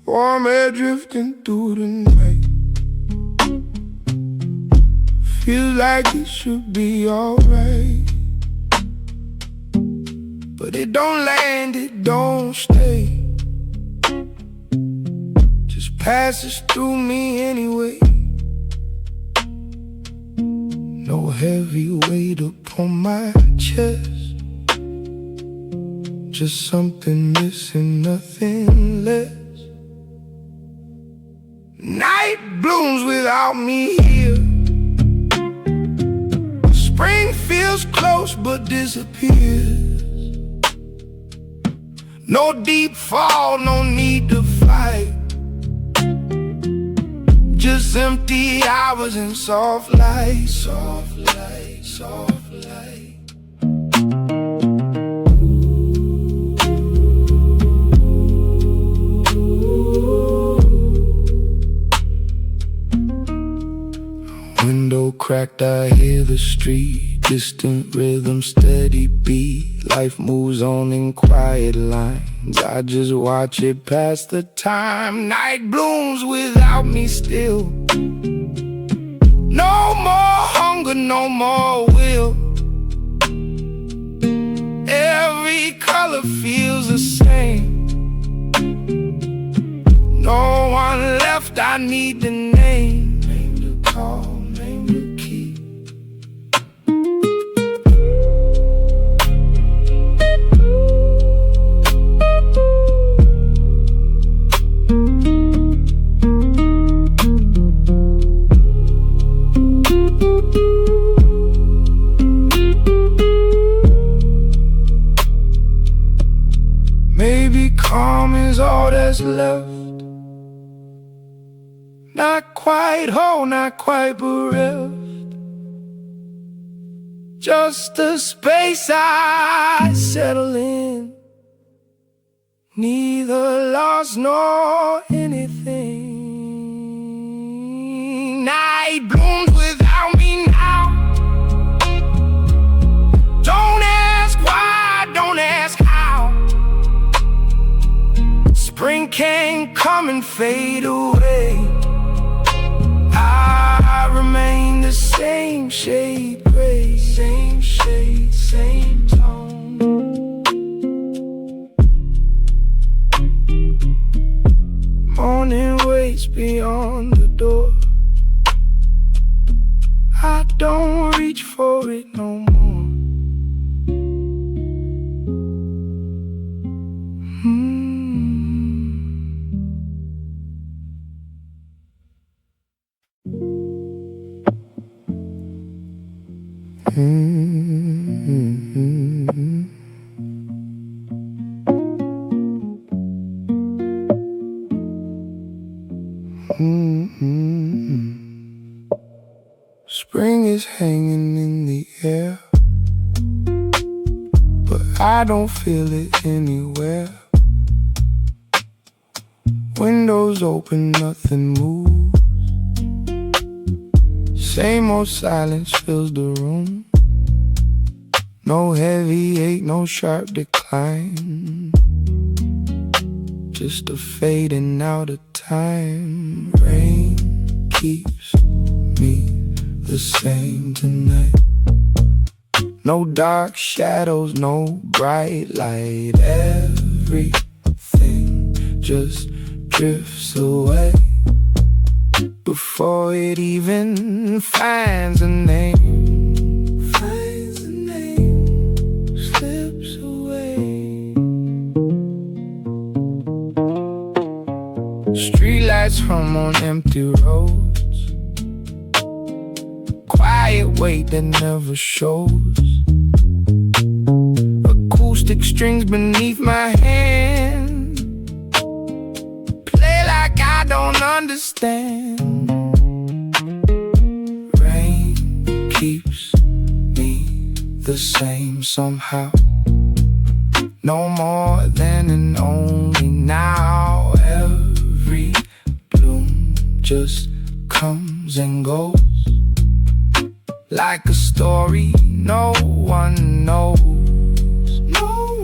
Warm air drifting through the night. Feels like it should be alright, but it don't land, it don't stay. Just passes through me anyway. No heavy weight upon my chest, just something missing, nothing less. Night blooms without me here. Spring feels close but disappears. No deep fall, no need to fight. Just empty hours and soft light, soft light, soft light. Window cracked, I hear the street. Distant rhythm, steady beat. Life moves on in quiet lines. I just watch it pass the time. Night blooms without me still. No more hunger, no more will. Every color feels the same. No one left, I need the name. Name to call, name to keep. Maybe calm is all that's left. Not quite whole, not quite bereft. Just a space I settle in. Neither lost nor anything. Night blooms without me now. Don't ask why, don't ask how. Spring can't come and fade away. I remain the same shade gray, same shade, same tone. Morning waits beyond the door. I don't reach for it no more. Spring is hanging in the air, but I don't feel it anywhere. Windows open, nothing moves. Same old silence fills the room. No heavy ache, no sharp decline. Just a fading out of time. Rain keeps me the same tonight. No dark shadows, no bright light. Everything just drifts away before it even finds a name. Finds a name, slips away. Streetlights hum on empty roads. Quiet weight that never shows. Acoustic strings beneath my hand. Play like I don't understand. Rain keeps me the same somehow. No more than and only now. Every bloom just comes and goes, like a story no one knows. No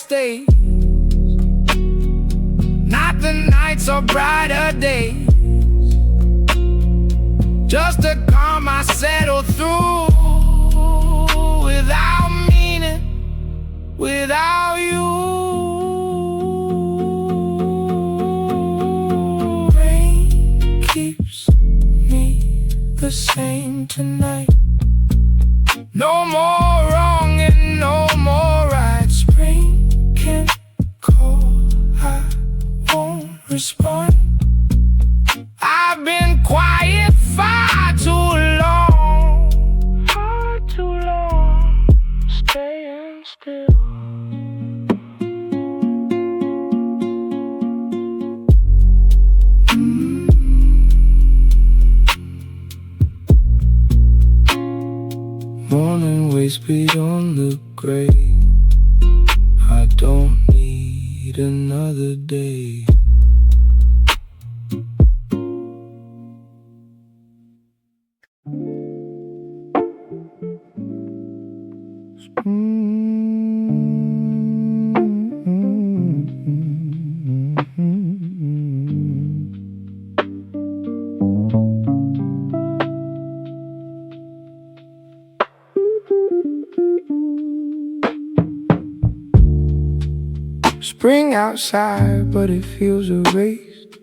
stays, not the nights or brighter days. Just to calm, I settle through without meaning, without you. Rain keeps me the same tonight. No more wrong and no more right. Spring can call, I won't respond. I've been quiet far too long, staying still. Morning waves beyond the grave. I don't need another day. Spring outside, but it feels erased,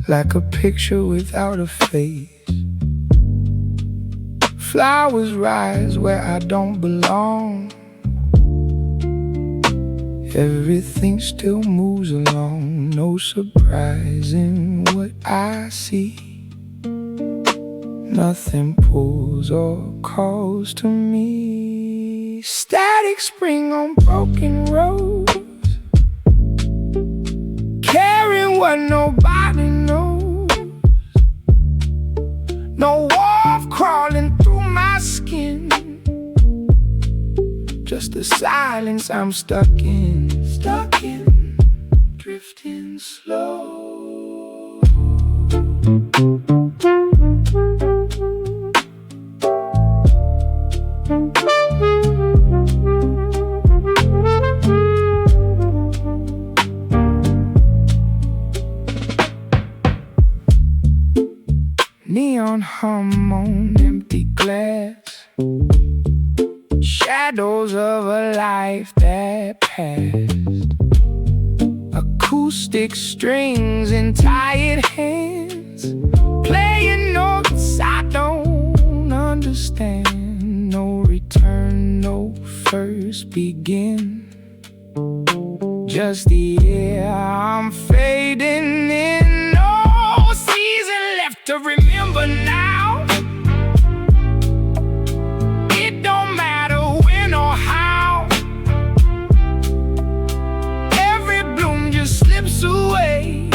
like a picture without a face. Flowers rise where I don't belong. Everything still moves along. No surprise in what I see. Nothing pulls or calls to me. Static spring on broken roads, carrying what nobody knows. No wolf crawling through my skin, just the silence I'm stuck in, drifting slow. Neon hum on empty glass, shadows of a life that passed. Acoustic strings in tired hands, playing notes I don't understand. No return, no first begin, just the air I'm fading in. No season left to remember now. It don't matter when or how. Every bloom just slips away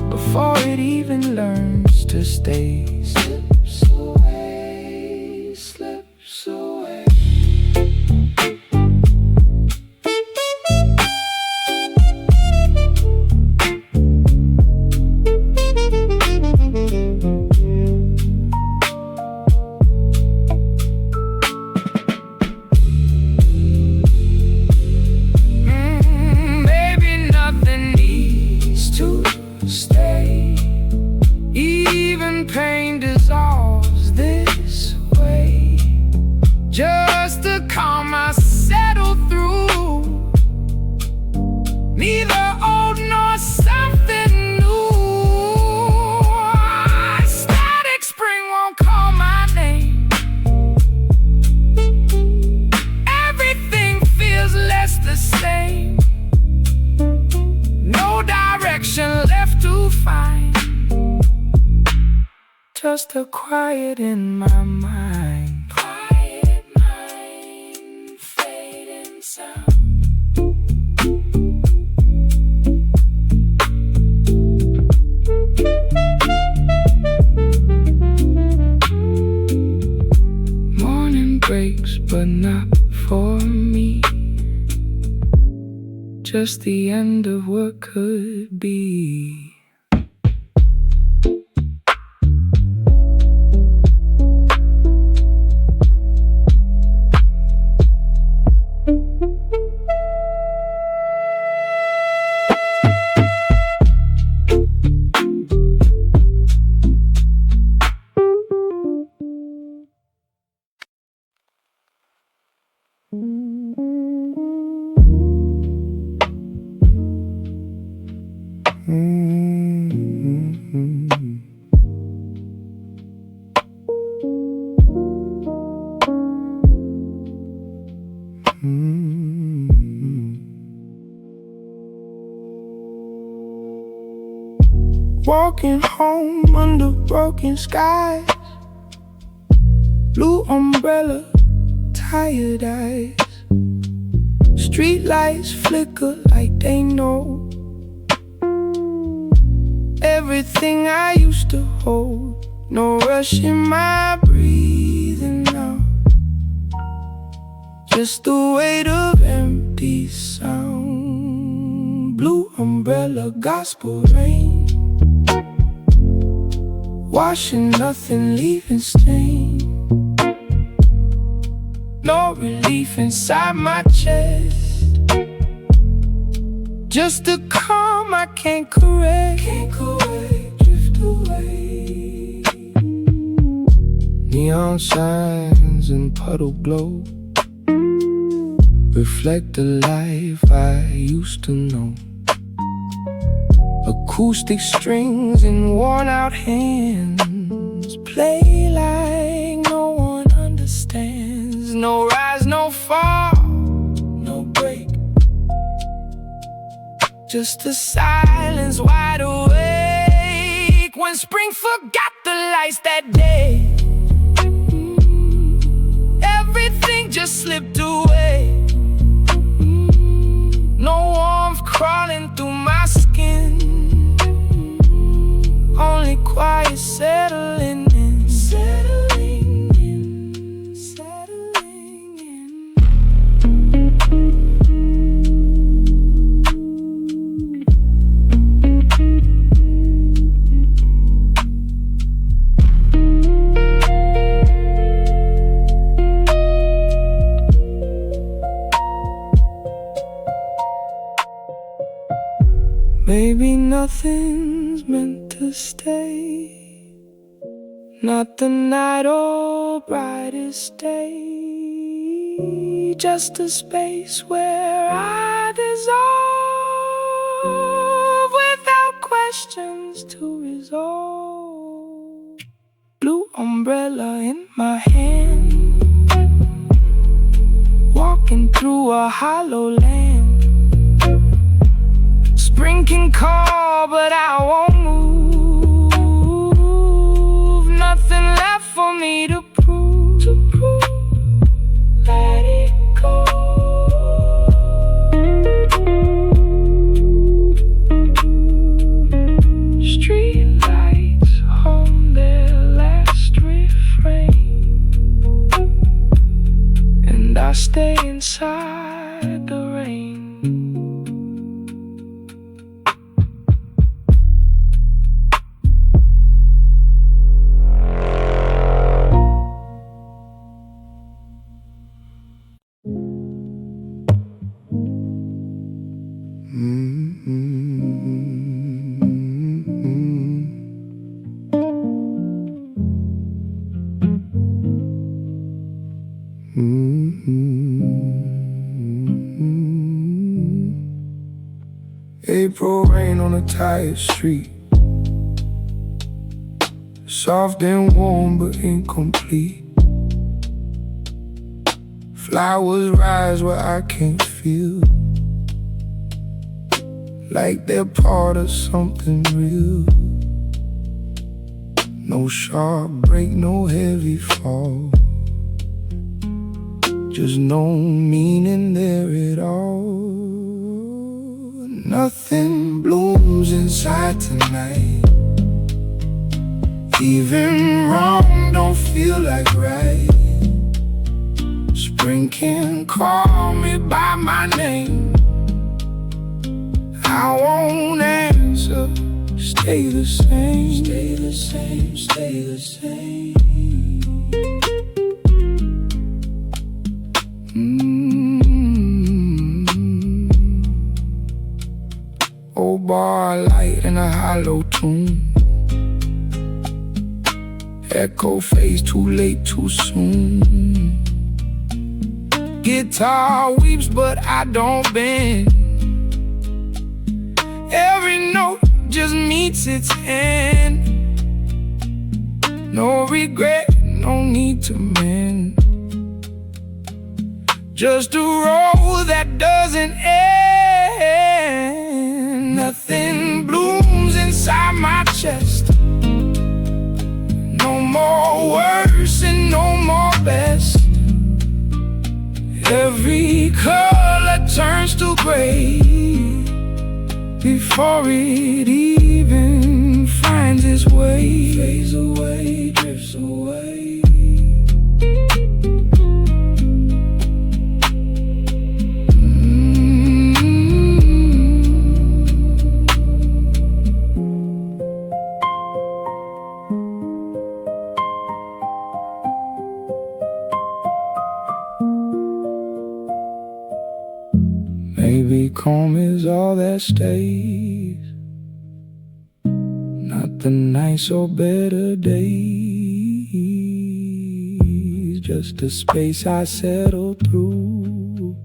before it even learns to stay. Slips away, slips away. Pain dissolves this way, just to calm I settle through. Neither old nor something new. Static spring won't call my name. Everything feels less the same. No direction left to find, just a quiet in my mind. Quiet mind, fading sound. Morning breaks, but not for me. Just the end of what could be. Walking home under broken skies, blue umbrella, tired eyes. Street lights flicker like they know everything I used to hold. No rush in my breathing now, just the weight of empty sound. Blue umbrella, gospel rain, washing nothing, leaving stain. No relief inside my chest, just a calm I can't correct. Drift away. Neon signs and puddle glow reflect the life I used to know. Acoustic strings in worn-out hands play like no one understands. No rise, no fall, no break, just the silence wide awake. When spring forgot the lights that day, everything just slipped away. No warmth crawling through my skin, only quiet settling in, settling in, settling in. Maybe nothing's meant to stay, not the night or brightest day, just a space where I dissolve without questions to resolve. Blue umbrella in my hand, walking through a hollow land. Spring can call, but I won't move. Nothing left for me to prove. Let it go. Street lights hum their last refrain, and I stay inside the rain. April rain on a tired street, soft and warm but incomplete. Flowers rise where I can't feel, like they're part of something real. No sharp break, no heavy fall, just no meaning there at all. Nothing blooms inside tonight, even wrong don't feel like right. Spring can call me by my name, I won't answer. Stay the same, stay the same, stay the same. Old bar light in a hollow tune, echo fades too late, too soon. Guitar weeps but I don't bend, every note waits its end. No regret, no need to mend. Just a road that doesn't end. Nothing blooms inside my chest. No more worse and no more best. Every color turns to gray before it even finds its way. Fades away, drifts away. Maybe calm is all that stays, not the nice or better days, just a space I settle through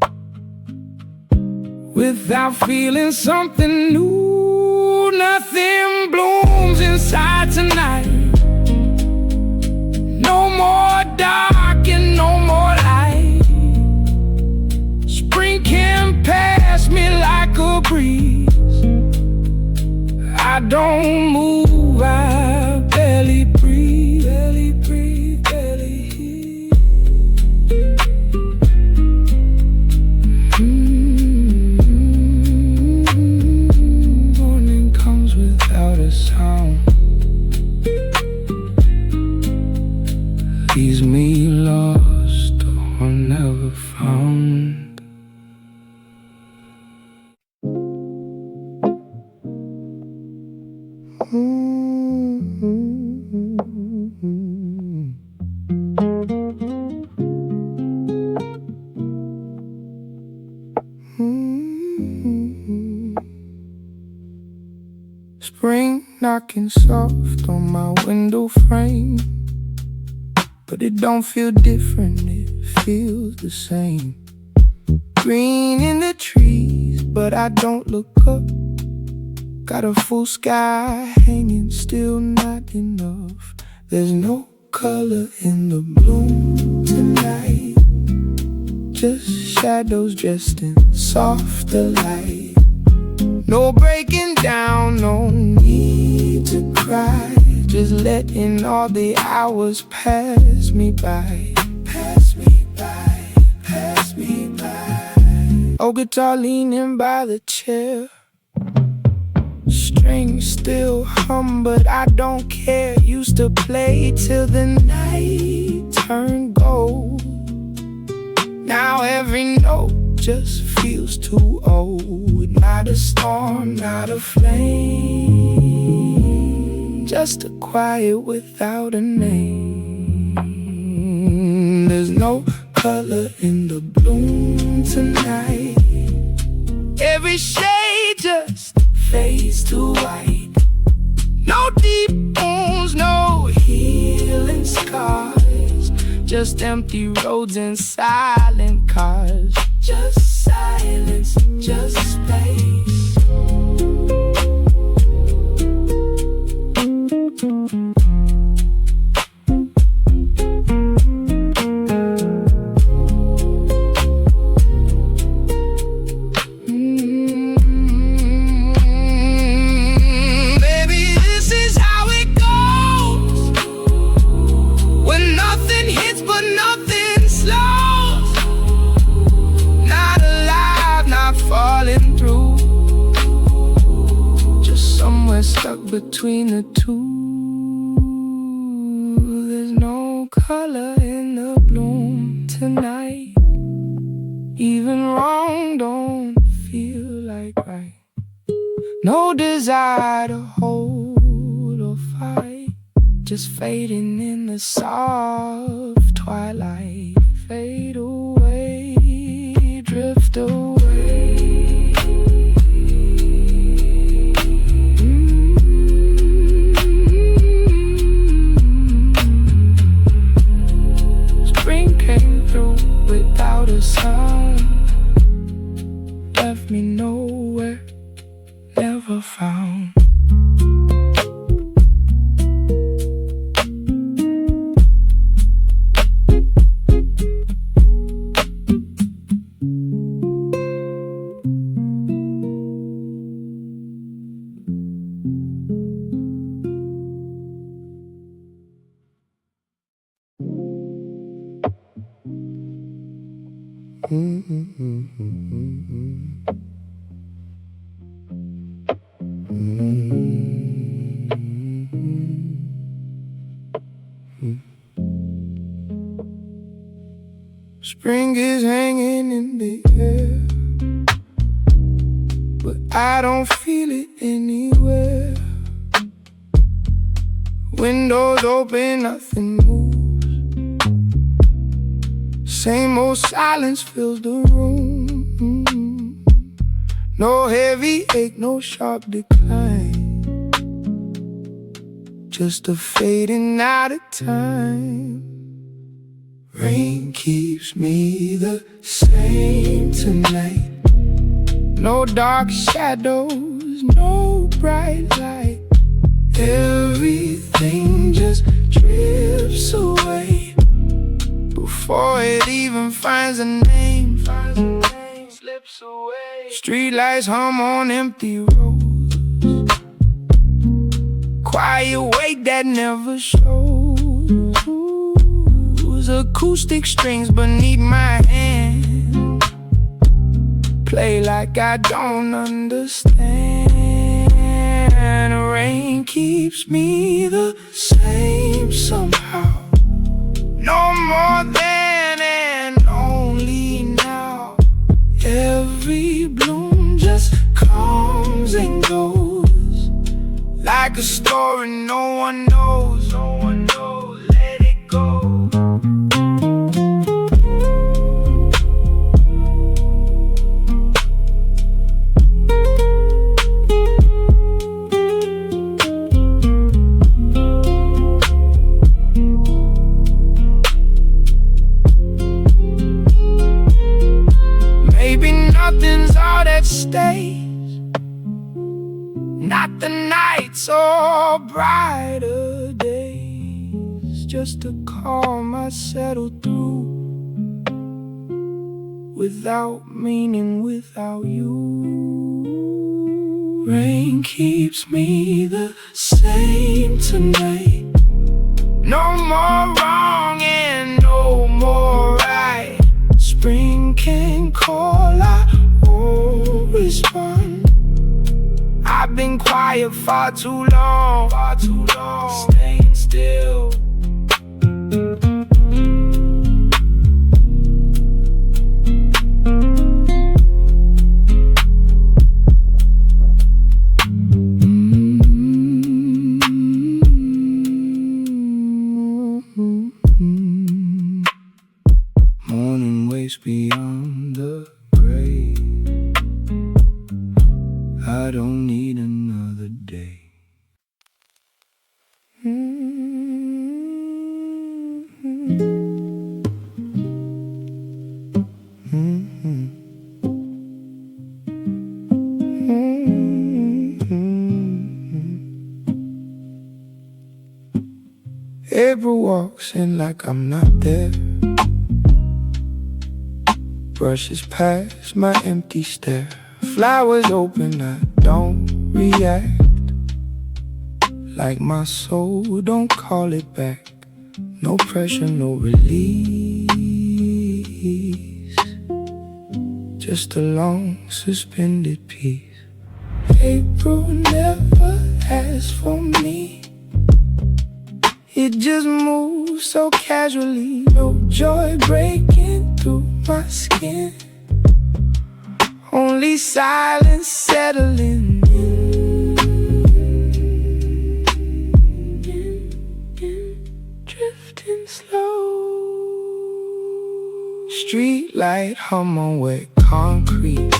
without feeling something new. Nothing blooms inside tonight. No more dark and no more light. Spring can pass me like a breeze. I don't move, I barely breathe, barely breathe, barely hear. Morning comes without a sound, leaves me lost or never found. Spring knocking soft on my window frame, but it don't feel different, it feels the same. Green in the trees, but I don't look up. Got a full sky hanging, still not enough. There's no color in the bloom tonight, just shadows dressed in softer light. No breaking down, no need to cry, just letting all the hours pass me by. Pass me by, pass me by. Oh, guitar leaning by the chair, strings still hum, but I don't care. Used to play till the night turned gold. Now every note just feels too old. Not a storm, not a flame, just a quiet without a name. There's no color in the bloom tonight. Every shade just fades to white. No deep wounds, no healing scars, just empty roads and silent cars. Just silence, just space. Stuck between the two. There's no color in the bloom tonight. Even wrong don't feel like right. No desire to hold or fight, just fading in the soft twilight. Fade away, drift away. Without a sound, left me nowhere, never found. Spring is hanging in the air, but I don't feel it anywhere. Windows open, nothing moves. Same old silence fills the room. No heavy ache, no sharp decline, just a fading out of time. Rain keeps me the same tonight. No dark shadows, no bright light. Everything just drifts away before it even finds a name. Slips away. Streetlights hum on empty roads. Quiet wake that never shows. Acoustic strings beneath my hand play like I don't understand. Rain keeps me the same somehow. No more then and only now. Every bloom just comes and goes like a story no one knows. No one knows. Let it go. Nothing's all that stays, not the nights or brighter days. Just a calm I settle through, without meaning, without you. Rain keeps me the same tonight. No more wrong and no more right. Spring can call, I won't respond. I've been quiet far too long, staying still. Morning waits beyond the grave. I don't need another day. April walks in like I'm not there, brushes past my empty stare. Flowers open, I don't react, like my soul don't call it back. No pressure, no release, just a long suspended peace. April never asks for me, it just moves so casually. No joy breaking through my skin, only silence settling in, drifting slow. Streetlight hum on wet concrete,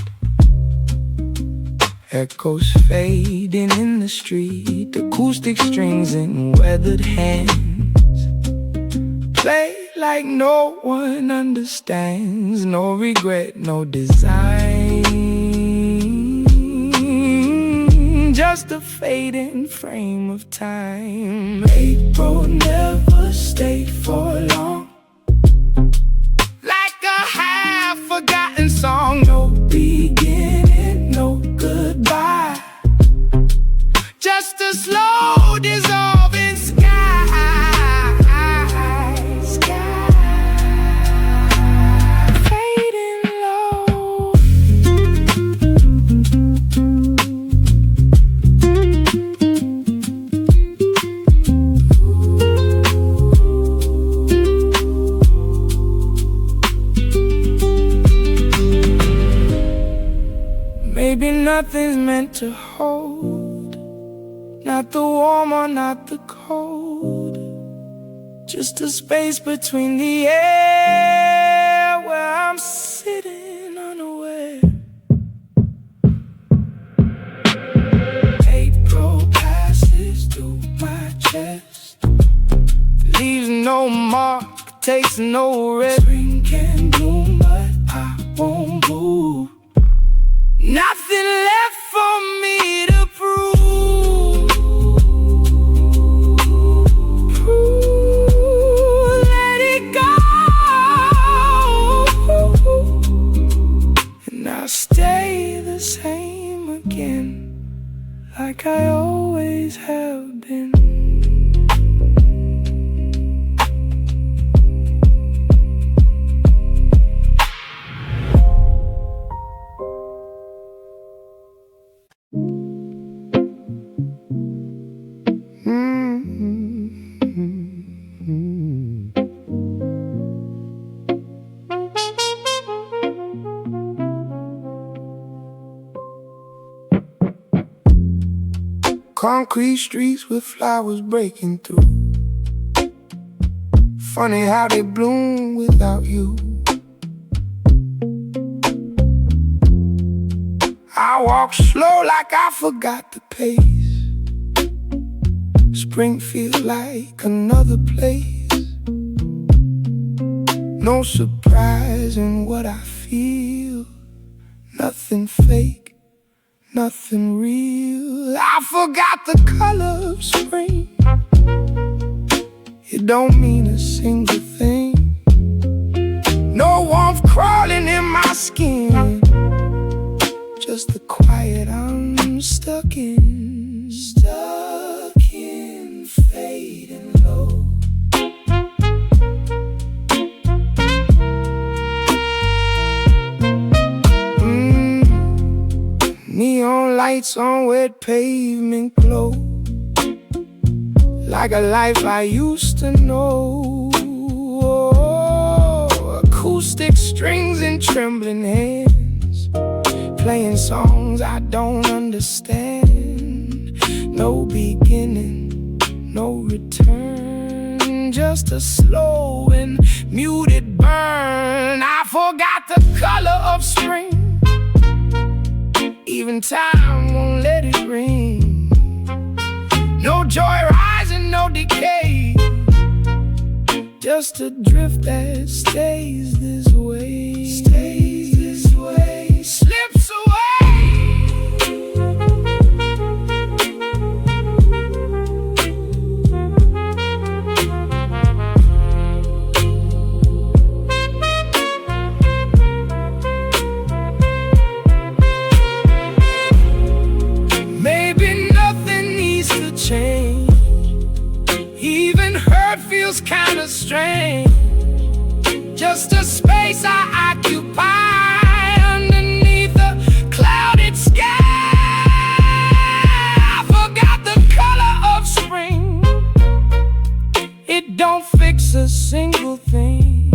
echoes fading in the street. Acoustic strings in weathered hands play like no one understands. No regret, no design, just a fading frame of time. April never stayed for long, like a half-forgotten song. No beginning, no goodbye, just a slow dissolving sky. Fading low. nothing's meant to hold, not the warm or not the cold, just a space between the air where I'm sitting unaware. April passes through my chest, leaves no mark, takes no rest. Spring can bloom, but I won't move. Nothing left for me to prove. Let it go, and I'll stay the same again, like I always have been. Concrete streets with flowers breaking through. Funny how they bloom without you. I walk slow like I forgot the pace. Spring feels like another place. No surprise in what I feel. Nothing fake, nothing real. I forgot the color of spring. It don't mean a single thing. No warmth crawling in my skin, just the quiet I'm stuck in. Stuck in, fading low. Neon lights on wet pavement glow, like a life I used to know. Oh, acoustic strings and trembling hands, playing songs I don't understand. No beginning, no return, just a slow and muted burn. I forgot the color of spring. Even time won't let it ring. No joy rising, no decay, just a drift that stays this way. Stays this way, slips away. Change, even hurt feels kinda strange. Just a space I occupy underneath the clouded sky. I forgot the color of spring. It don't fix a single thing.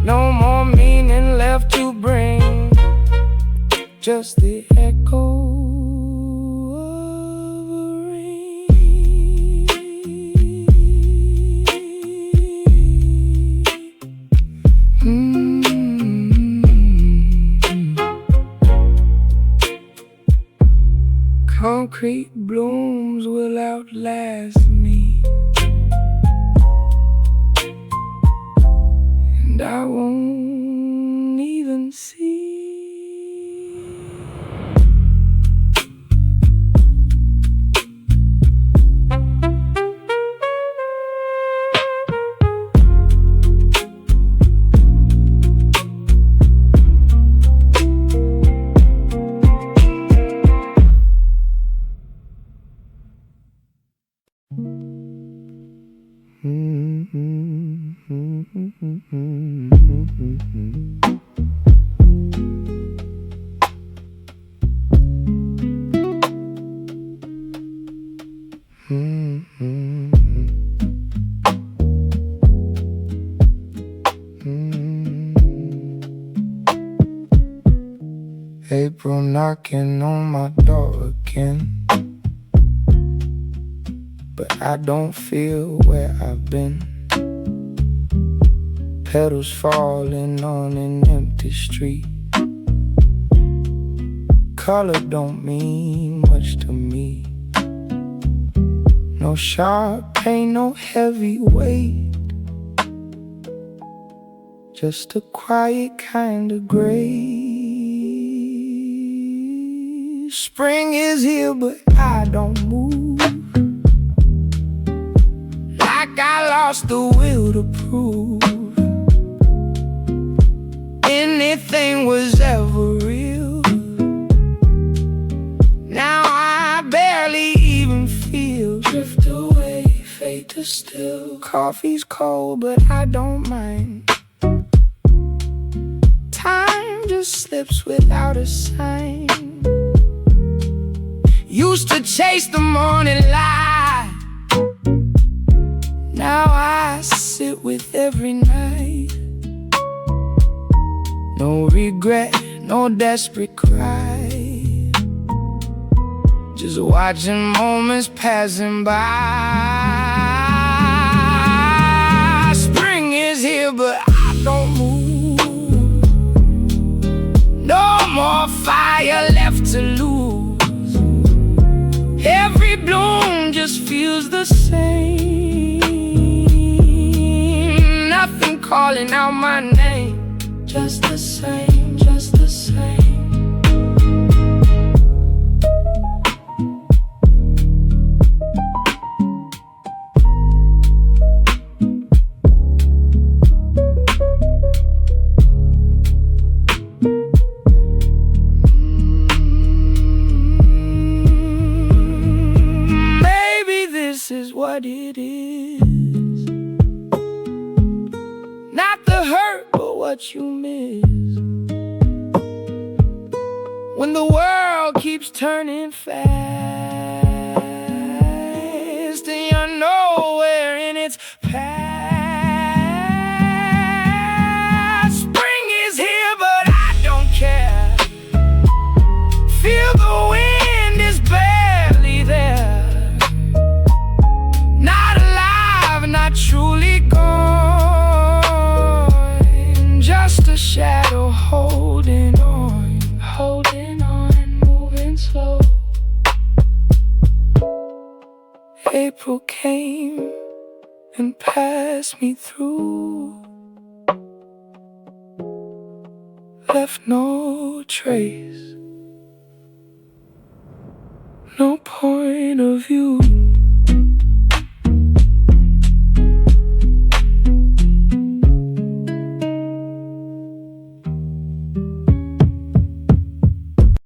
No more meaning left to bring, just the echo. Concrete blooms will outlast me, and I won't even see. knocking on my door again, but I don't feel where I've been. Petals falling on an empty street. Color don't mean much to me. No sharp pain, no heavy weight, just a quiet kind of gray. Spring is here, but I don't move, like I lost the will to prove anything was ever real. Now I barely even feel. Drift away, fade to still. Coffee's cold, but I don't mind. Time just slips without a sign. Used to chase the morning light, now I sit with every night. No regret, no desperate cry, just watching moments passing by. Spring is here, but I don't move. No more fire left to lose. Every bloom just feels the same. Nothing calling out my name. Just the same, just the same. Maybe this is what it is. Not the hurt, but what you miss. When the world keeps turning fast and you're nowhere in its past. Spring is here, but I don't care. Feel the wind is barely there. Not alive, not truly gone. Just a shadow holding on, moving slow. April came and passed me through, left no trace, no point of view.